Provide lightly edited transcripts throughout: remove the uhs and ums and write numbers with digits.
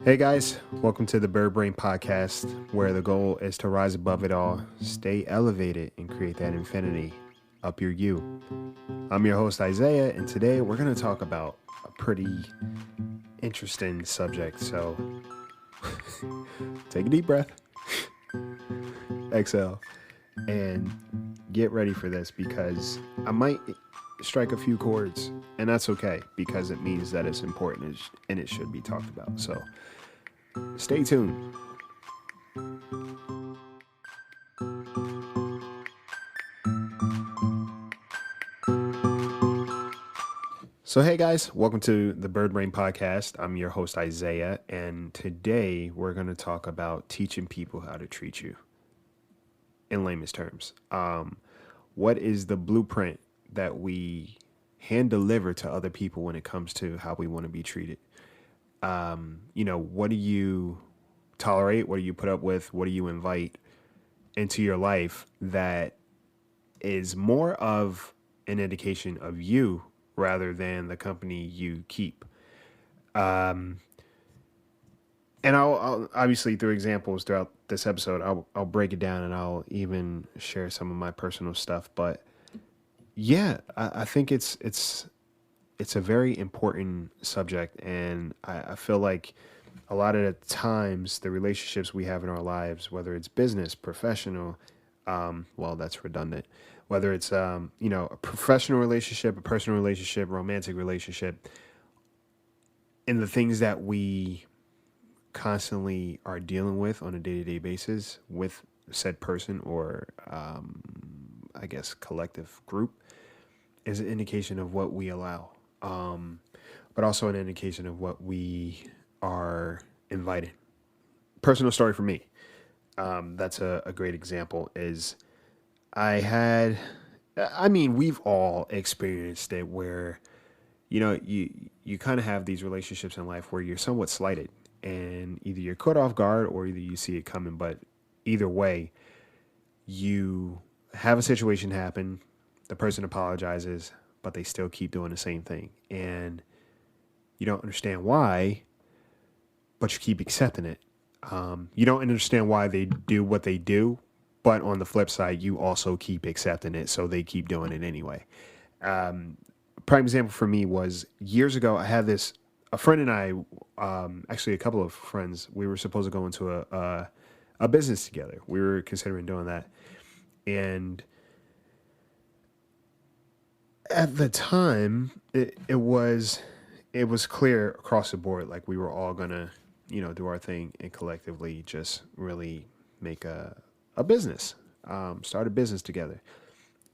Hey guys, welcome to the Bird Brain Podcast, where the goal is to rise above it all, stay elevated, and create that infinity. Up your you. I'm your host Isaiah, and today we're going to talk about a pretty interesting subject. So take a deep breath, exhale, and get ready for this because I might strike a few chords, and that's okay because it means that it's important and it should be talked about. So stay tuned. So, hey guys, welcome to the Bird Brain Podcast. I'm your host, Isaiah, and today we're going to talk about teaching people how to treat you in layman's terms. What is the blueprint that we hand deliver to other people when it comes to how we want to be treated? What do you tolerate? What do you put up with? What do you invite into your life that is more of an indication of you rather than the company you keep? And I'll obviously through examples throughout this episode, I'll break it down and I'll even share some of my personal stuff. But yeah, I think it's a very important subject, and I feel like a lot of the times the relationships we have in our lives, whether it's business, professional, well, that's redundant. Whether it's a professional relationship, a personal relationship, romantic relationship, and the things that we constantly are dealing with on a day-to-day basis with said person or I guess collective group is an indication of what we allow, but also an indication of what we are inviting. Personal story for me. That's a great example is we've all experienced it where, you kind of have these relationships in life where you're somewhat slighted and either you're caught off guard or either you see it coming. But either way, you have a situation happen, the person apologizes, but they still keep doing the same thing. And you don't understand why, but you keep accepting it. You don't understand why they do what they do, but on the flip side, you also keep accepting it, so they keep doing it anyway. Prime example for me was years ago. I had a friend and I, actually a couple of friends. We were supposed to go into a business together. We were considering doing that, and at the time, it was clear across the board, like we were all gonna, do our thing and collectively just really make a business, start a business together.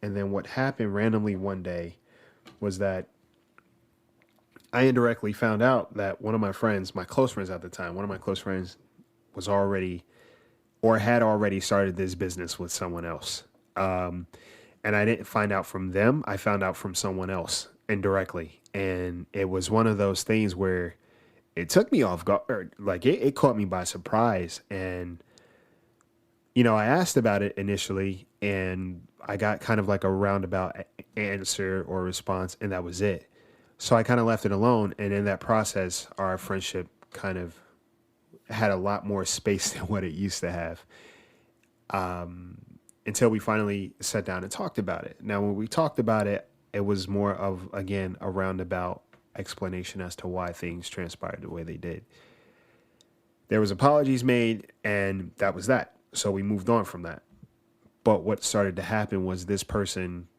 And then what happened randomly one day was that I indirectly found out that one of my friends, my close friends at the time, one of my close friends was already or had already started this business with someone else. And I didn't find out from them. I found out from someone else indirectly. And it was one of those things where it took me off guard. Like it caught me by surprise. And, I asked about it initially and I got kind of like a roundabout answer or response, and that was it. So I kind of left it alone. And in that process, our friendship kind of had a lot more space than what it used to have. Until we finally sat down and talked about it. Now, when we talked about it, it was more of, again, a roundabout explanation as to why things transpired the way they did. There was apologies made, and that was that. So we moved on from that. But what started to happen was this person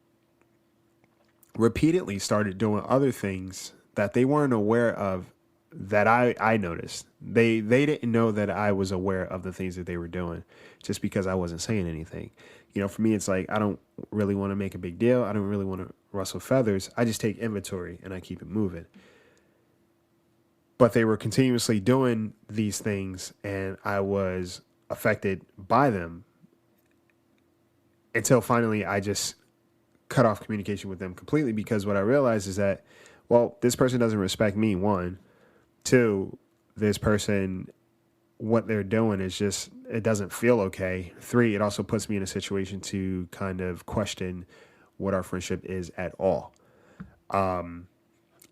repeatedly started doing other things that they weren't aware of that I noticed. They didn't know that I was aware of the things that they were doing just because I wasn't saying anything. For me, it's like I don't really want to make a big deal. I don't really want to rustle feathers. I just take inventory and I keep it moving. But they were continuously doing these things and I was affected by them until finally I just cut off communication with them completely, because what I realized is that, well, this person doesn't respect me, one. Two, this person, what they're doing is just, it doesn't feel okay. Three, it also puts me in a situation to kind of question what our friendship is at all.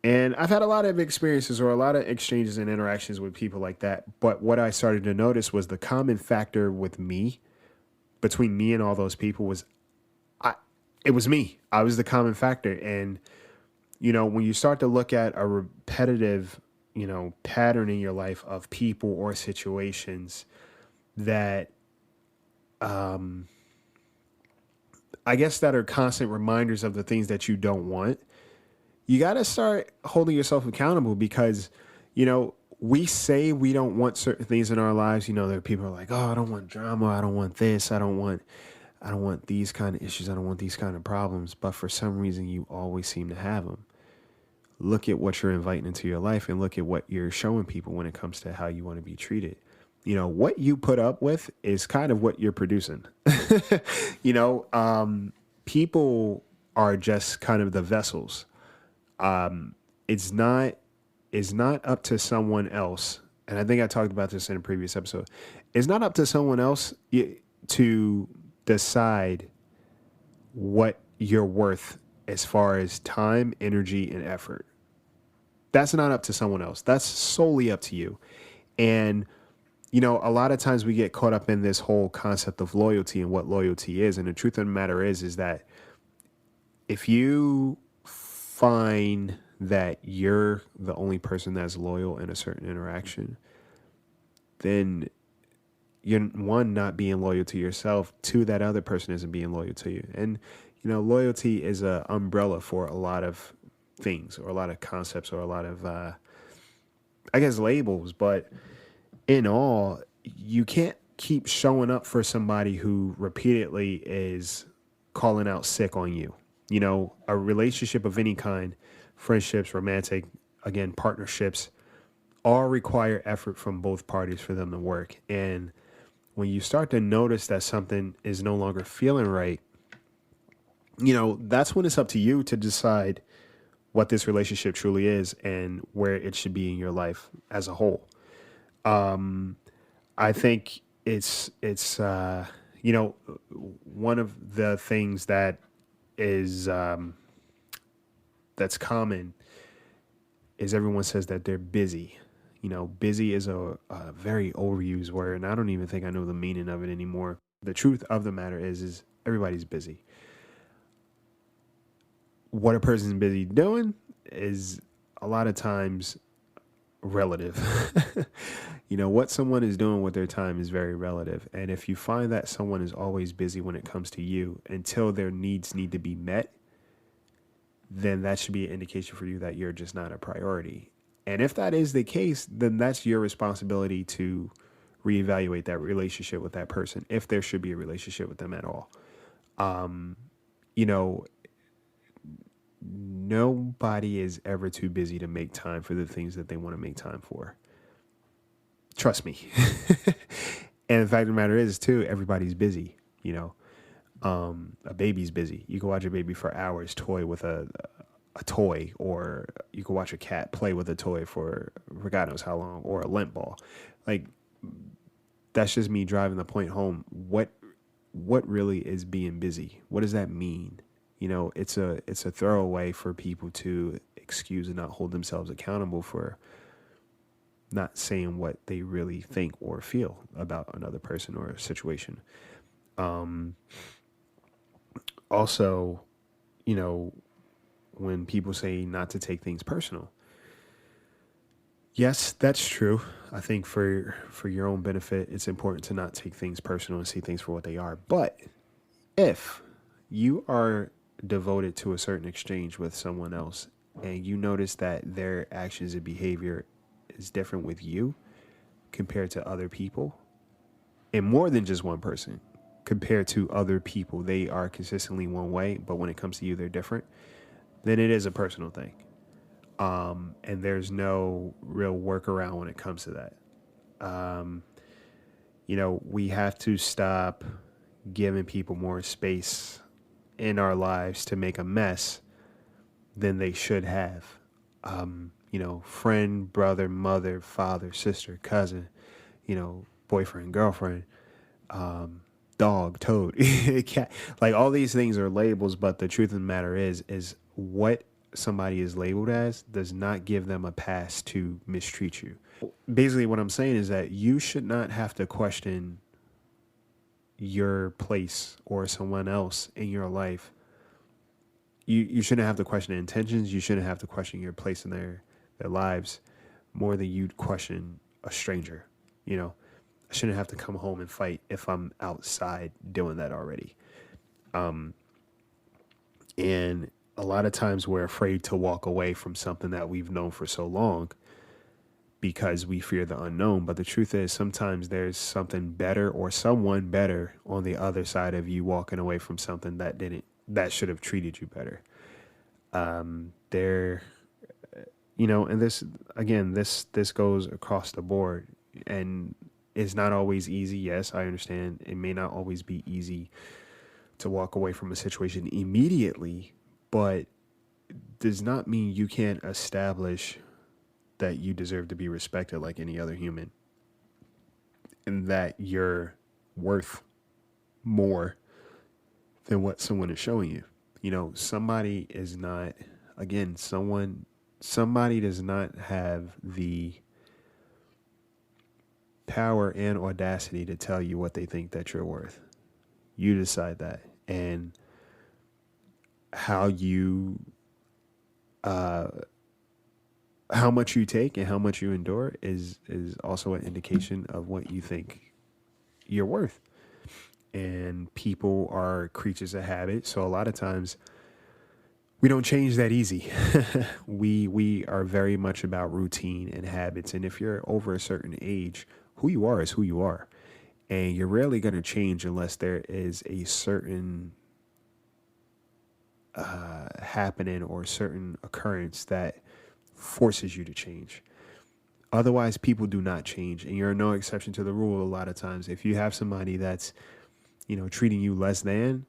And I've had a lot of experiences or a lot of exchanges and interactions with people like that. But what I started to notice was the common factor with me, between me and all those people, was I, it was me. I was the common factor. And, when you start to look at a repetitive, pattern in your life of people or situations that, I guess, that are constant reminders of the things that you don't want, you got to start holding yourself accountable because, we say we don't want certain things in our lives. There are people who are like, oh, I don't want drama. I don't want this. I don't want these kind of issues. I don't want these kind of problems. But for some reason, you always seem to have them. Look at what you're inviting into your life and look at what you're showing people when it comes to how you want to be treated. What you put up with is kind of what you're producing. you know, um, People are just kind of the vessels. It's not it's not up to someone else. And I think I talked about this in a previous episode. It's not up to someone else to decide what you're worth as far as time, energy, and effort. That's not up to someone else. That's solely up to you. And a lot of times we get caught up in this whole concept of loyalty and what loyalty is. And the truth of the matter is that if you find that you're the only person that's loyal in a certain interaction, then you're, one, not being loyal to yourself. Two, that other person isn't being loyal to you. And loyalty is a umbrella for a lot of things or a lot of concepts or a lot of I guess labels. But in all, you can't keep showing up for somebody who repeatedly is calling out sick on you. A relationship of any kind, friendships, romantic, again, partnerships, all require effort from both parties for them to work. And when you start to notice that something is no longer feeling right, that's when it's up to you to decide what this relationship truly is and where it should be in your life as a whole. I think one of the things that is that's common is everyone says that they're busy. Busy is a very overused word, and I don't even think I know the meaning of it anymore. The truth of the matter is everybody's busy. What a person's busy doing is a lot of times relative. What someone is doing with their time is very relative. And if you find that someone is always busy when it comes to you until their needs need to be met, then that should be an indication for you that you're just not a priority. And if that is the case, then that's your responsibility to reevaluate that relationship with that person, if there should be a relationship with them at all. Um, you know, Nobody is ever too busy to make time for the things that they want to make time for. Trust me. And the fact of the matter is, too, everybody's busy. A baby's busy. You can watch a baby for hours toy with a toy, or you can watch a cat play with a toy for God knows how long, or a lint ball. Like, that's just me driving the point home. What really is being busy? What does that mean? It's a throwaway for people to excuse and not hold themselves accountable for not saying what they really think or feel about another person or a situation. Um, Also, you know, when people say not to take things personal, yes, that's true. I think for your own benefit, it's important to not take things personal and see things for what they are. But if you are devoted to a certain exchange with someone else and you notice that their actions and behavior is different with you compared to other people, and more than just one person, compared to other people, they are consistently one way, but when it comes to you, they're different, then it is a personal thing. And there's no real workaround when it comes to that. Um, we have to stop giving people more space in our lives to make a mess than they should have. Friend, brother, mother, father, sister, cousin, boyfriend, girlfriend, um, dog, toad, cat. Like, all these things are labels, but the truth of the matter is what somebody is labeled as does not give them a pass to mistreat you. Basically, what I'm saying is that you should not have to question your place or someone else in your life. You shouldn't have to question intentions. You shouldn't have to question your place in their lives more than you'd question a stranger. You know, I shouldn't have to come home and fight if I'm outside doing that already. And a lot of times we're afraid to walk away from something that we've known for so long because we fear the unknown. But the truth is, sometimes there's something better or someone better on the other side of you walking away from something that should have treated you better. There, and this, again, this goes across the board, and it's not always easy. Yes, I understand. It may not always be easy to walk away from a situation immediately, but does not mean you can't establish that you deserve to be respected like any other human, and that you're worth more than what someone is showing you. Somebody is not, again, somebody does not have the power and audacity to tell you what they think that you're worth. You decide that. And how much you take and how much you endure is also an indication of what you think you're worth. And people are creatures of habit, so a lot of times we don't change that easy. we are very much about routine and habits, and if you're over a certain age, who you are is who you are, and you're rarely going to change unless there is a certain happening or certain occurrence that forces you to change. Otherwise, people do not change, and you're no exception to the rule. A lot of times, if you have somebody that's treating you less than,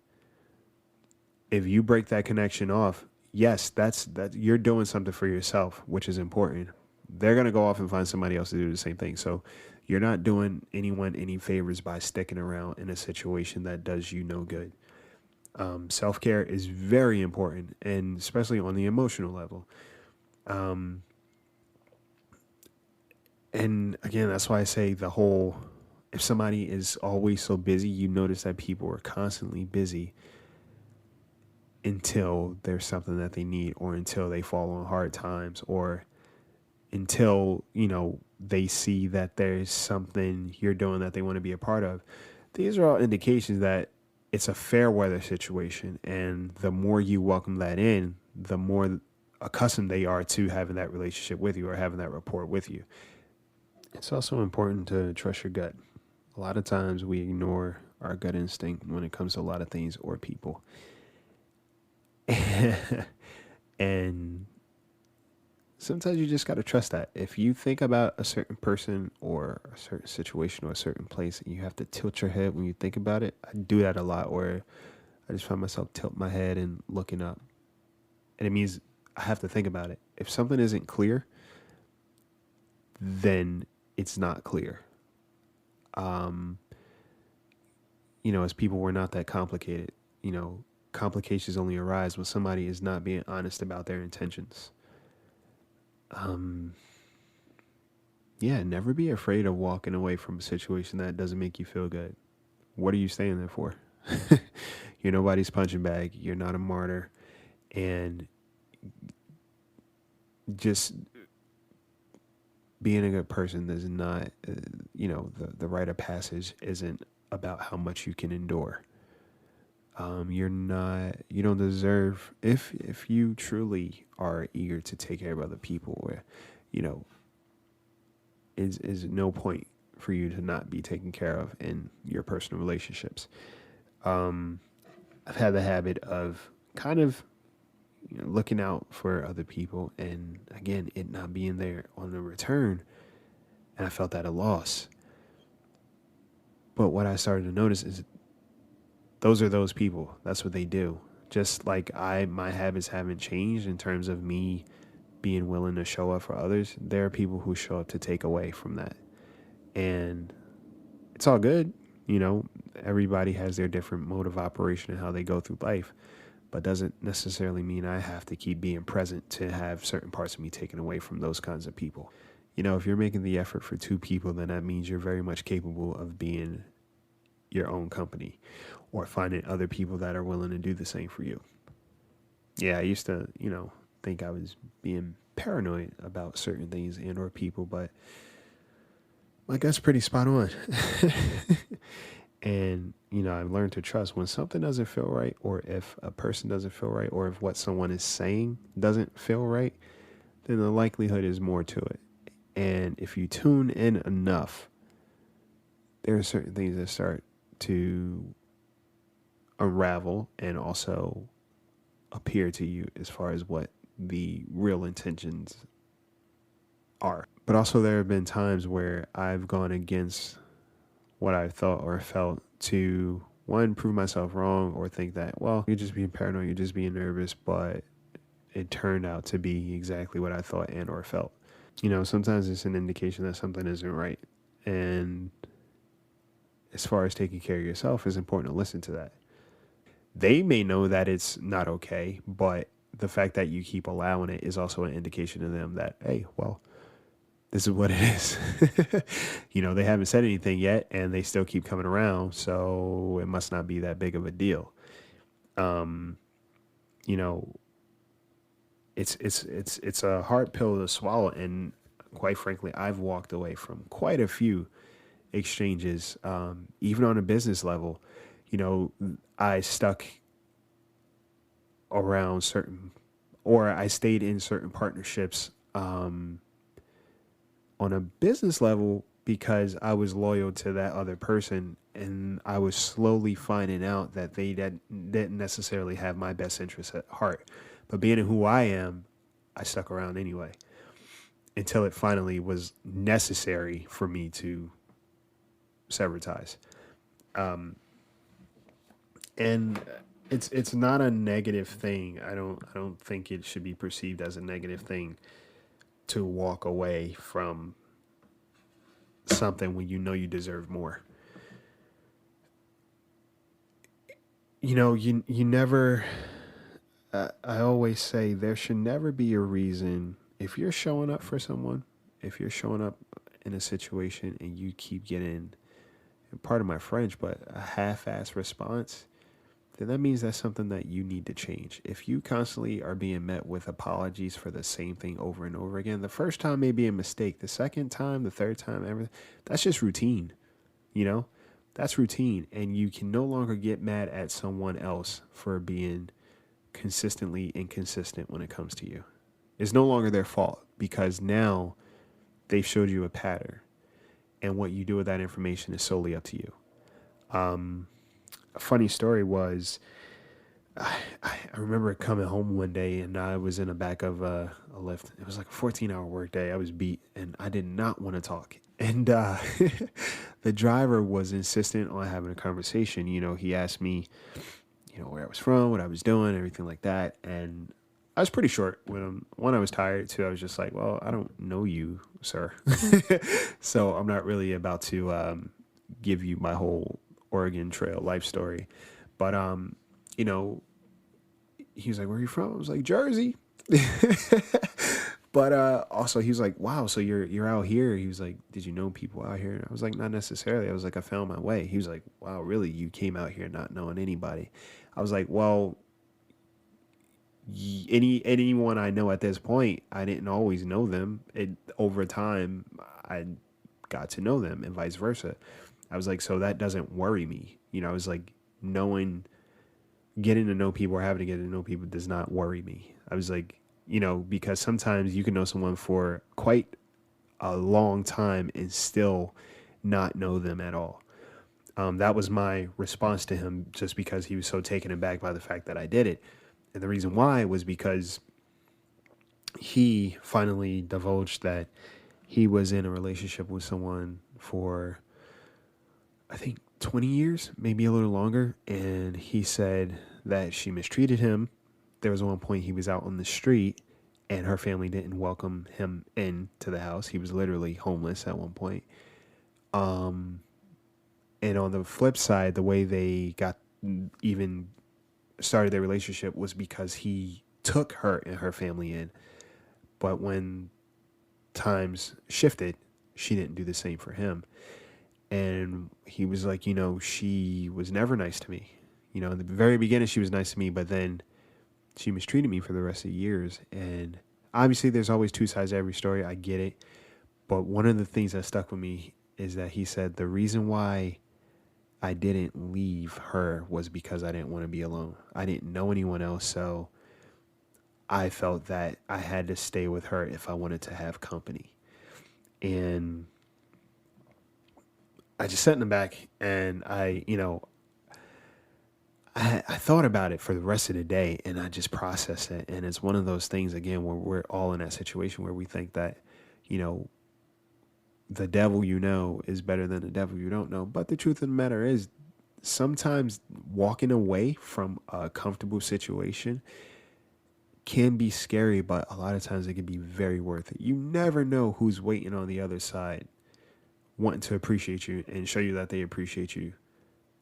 if you break that connection off, yes, that you're doing something for yourself, which is important. They're going to go off and find somebody else to do the same thing. So you're not doing anyone any favors by sticking around in a situation that does you no good. Self-care is very important, and especially on the emotional level. And again, that's why I say if somebody is always so busy, you notice that people are constantly busy until there's something that they need, or until they fall on hard times, or until, they see that there's something you're doing that they want to be a part of. These are all indications that it's a fair weather situation. And the more you welcome that in, the more accustomed they are to having that relationship with you or having that rapport with you. It's also important to trust your gut. A lot of times we ignore our gut instinct when it comes to a lot of things or people. And sometimes you just got to trust that. If you think about a certain person or a certain situation or a certain place, and you have to tilt your head when you think about it, I do that a lot, where I just find myself tilt my head and looking up. And it means I have to think about it. If something isn't clear, then it's not clear. As people, we're not that complicated. Complications only arise when somebody is not being honest about their intentions. Never be afraid of walking away from a situation that doesn't make you feel good. What are you staying there for? You're nobody's punching bag. You're not a martyr. And just being a good person does not, the rite of passage isn't about how much you can endure. You don't deserve, if you truly are eager to take care of other people, where, is no point for you to not be taken care of in your personal relationships. I've had the habit of kind of looking out for other people, and again, it not being there on the return, and I felt that a loss. But what I started to notice is those are those people. That's what they do. Just like my habits haven't changed in terms of me being willing to show up for others. There are people who show up to take away from that. And it's all good. Everybody has their different mode of operation and how they go through life. but doesn't necessarily mean I have to keep being present to have certain parts of me taken away from those kinds of people. If you're making the effort for two people, then that means you're very much capable of being your own company or finding other people that are willing to do the same for you. Yeah, I used to, think I was being paranoid about certain things and or people, but my gut's pretty spot on. And, I've learned to trust when something doesn't feel right, or if a person doesn't feel right, or if what someone is saying doesn't feel right, then the likelihood is more to it. And if you tune in enough, there are certain things that start to unravel and also appear to you as far as what the real intentions are. But also, there have been times where I've gone against what I thought or felt to, one, prove myself wrong or think that, well, you're just being paranoid, you're just being nervous, but it turned out to be exactly what I thought and or felt. Sometimes it's an indication that something isn't right. And as far as taking care of yourself, it's important to listen to that. They may know that it's not okay, but the fact that you keep allowing it is also an indication to them that, hey, well, this is what it is. They haven't said anything yet and they still keep coming around. So it must not be that big of a deal. Um, you know, it's a hard pill to swallow. And quite frankly, I've walked away from quite a few exchanges, even on a business level. I stuck around certain, or I stayed in certain partnerships, on a business level because I was loyal to that other person, and I was slowly finding out that they didn't necessarily have my best interests at heart. But being who I am, I stuck around anyway until it finally was necessary for me to sever ties. And it's not a negative thing. I don't think it should be perceived as a negative thing to walk away from something when you know you deserve more. You never. I always say there should never be a reason if you're showing up for someone, if you're showing up in a situation and you keep getting, and pardon my French, but a half-ass response, then that means that's something that you need to change. If you constantly are being met with apologies for the same thing over and over again, the first time may be a mistake. The second time, the third time, everything, that's just routine. You know, that's routine. And you can no longer get mad at someone else for being consistently inconsistent when it comes to you. It's no longer their fault because now they've showed you a pattern. And what you do with that information is solely up to you. A funny story was I remember coming home one day and I was in the back of a Lyft. It was like a 14-hour work day. I was beat and I did not want to talk. And the driver was insistent on having a conversation. He asked me, where I was from, what I was doing, everything like that. And I was pretty short. One, I was tired. Two, I was just like, well, I don't know you, sir. So I'm not really about to give you my whole Oregon Trail life story. But, you know, he was like, where are you from? I was like, Jersey. But also he was like, wow, so you're out here. He was like, did you know people out here? And I was like, not necessarily. I was like, I found my way. He was like, wow, really? You came out here not knowing anybody? I was like, well, anyone I know at this point, I didn't always know them. Over time, I got to know them and vice versa. I was like, so that doesn't worry me. I was like, getting to know people or having to get to know people does not worry me. I was like, because sometimes you can know someone for quite a long time and still not know them at all. That was my response to him just because he was so taken aback by the fact that I did it. And the reason why was because he finally divulged that he was in a relationship with someone for, I think, 20 years, maybe a little longer. And he said that she mistreated him. There was one point he was out on the street and her family didn't welcome him into the house. He was literally homeless at one point. And on the flip side, the way they got even started their relationship was because he took her and her family in. But when times shifted, she didn't do the same for him. And he was like, she was never nice to me. In the very beginning, she was nice to me, but then she mistreated me for the rest of the years. And obviously, there's always two sides to every story. I get it. But one of the things that stuck with me is that he said the reason why I didn't leave her was because I didn't want to be alone. I didn't know anyone else, so I felt that I had to stay with her if I wanted to have company. And I just sat in the back and I thought about it for the rest of the day and I just processed it. And it's one of those things, again, where we're all in that situation where we think that, the devil is better than the devil you don't know. But the truth of the matter is, sometimes walking away from a comfortable situation can be scary, but a lot of times it can be very worth it. You never know who's waiting on the other side, wanting to appreciate you and show you that they appreciate you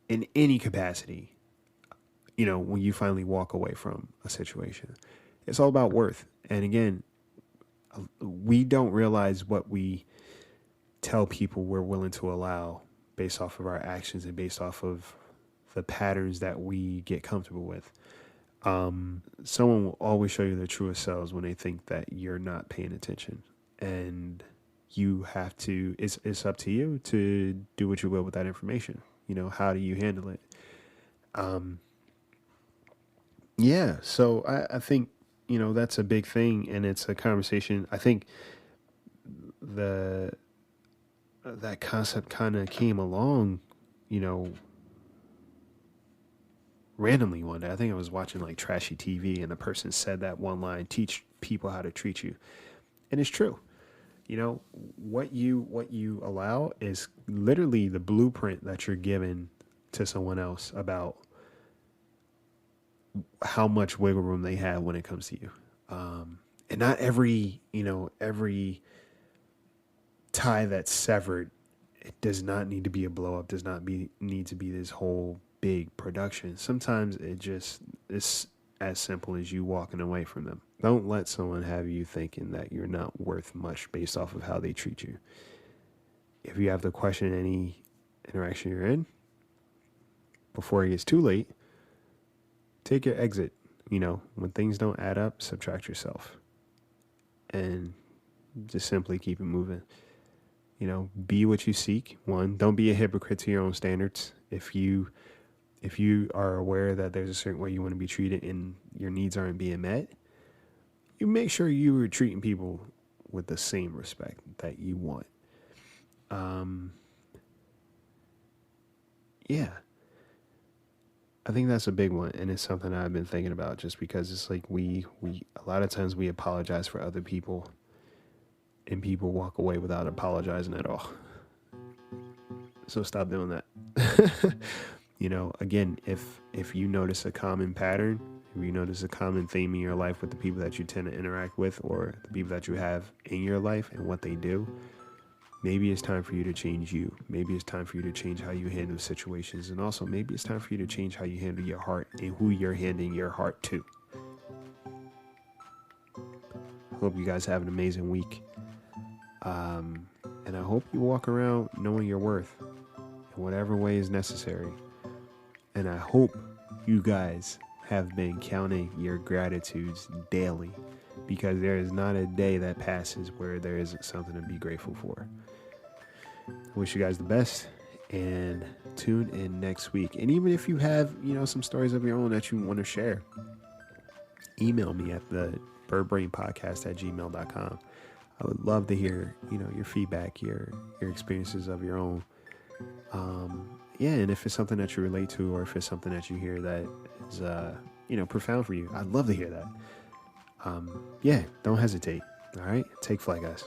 in any capacity. When you finally walk away from a situation, it's all about worth. And again, we don't realize what we tell people we're willing to allow based off of our actions and based off of the patterns that we get comfortable with. Someone will always show you their truest selves when they think that you're not paying attention, and you have to, it's up to you to do what you will with that information. How do you handle it? Yeah. So I think, that's a big thing, and it's a conversation. I think that concept kind of came along, randomly one day. I think I was watching like trashy TV and the person said that one line, teach people how to treat you. And it's true. What you allow is literally the blueprint that you're given to someone else about how much wiggle room they have when it comes to you. And not every tie that's severed, it does not need to be a blow up, does not need to be this whole big production. Sometimes it just is as simple as you walking away from them. Don't let someone have you thinking that you're not worth much based off of how they treat you. If you have to question any interaction you're in, before it gets too late, take your exit. When things don't add up, subtract yourself. And just simply keep it moving. Be what you seek. One, don't be a hypocrite to your own standards. If you are aware that there's a certain way you want to be treated and your needs aren't being met, you make sure you are treating people with the same respect that you want. Yeah. I think that's a big one, and it's something I've been thinking about just because it's like we a lot of times we apologize for other people and people walk away without apologizing at all. So stop doing that. Again, if you notice a common pattern, if you notice a common theme in your life with the people that you tend to interact with or the people that you have in your life and what they do, maybe it's time for you to change you. Maybe it's time for you to change how you handle situations. And also maybe it's time for you to change how you handle your heart and who you're handing your heart to. Hope you guys have an amazing week. And I hope you walk around knowing your worth in whatever way is necessary. And I hope you guys have been counting your gratitudes daily, because there is not a day that passes where there isn't something to be grateful for. I wish you guys the best, and tune in next week. And even if you have, some stories of your own that you want to share, email me at the birdbrainpodcast@gmail.com. I would love to hear, your feedback, your experiences of your own. And if it's something that you relate to, or if it's something that you hear that is, profound for you, I'd love to hear that. Don't hesitate. All right. Take flight, guys.